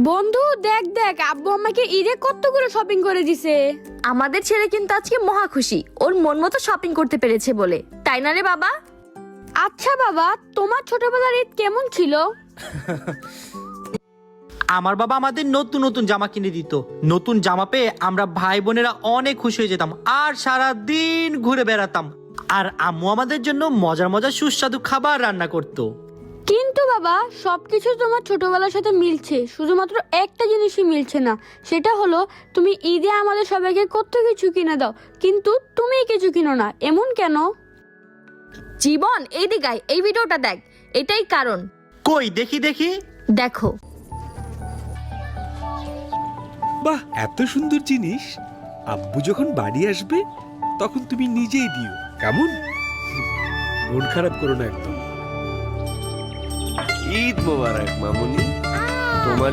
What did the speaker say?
বন্ধু দেখ দেখ, আব্বু আমাকে ঈদে কতগুলো শপিং করে দিছে। আমাদের ছেলে কিন্তু আজকে মহা খুশি, ওর মন মতো শপিং করতে পেরেছে বলে, তাই না রে বাবা? আচ্ছা বাবা, তোমার ছোটবেলার ঈদ কেমন ছিল? আমার বাবা আমাদের নতুন নতুন জামা কিনে দিত। নতুন জামা পেয়ে আমরা ভাই বোনেরা অনেক খুশি হয়ে যেতাম আর সারা দিন ঘুরে বেড়াতাম। আর আম্মু আমাদের জন্য মজার মজার সুস্বাদু খাবার রান্না করতো। কিন্তু বাবা, সবকিছু তোমার ছোটবেলার সাথে মিলছে, শুধুমাত্র একটা জিনিসই মিলছে না, সেটা হলো তুমি ঈদে আমাদের সবাইকে কত কিছু কিনে দাও, কিন্তু তুমি কিছু কিনো না, এমন কেন? জীবন, এই দিকায় এই ভিডিওটা দেখ, এটাই কারণ। কই দেখি দেখি। দেখো, বাহ, এত সুন্দর জিনিস। আব্বু যখন বাড়ি আসবে তখন তুমি নিজেই দিও, কেমন? মন খারাপ করো না একদম। ঈদ মোবারক মামুনি। তোমার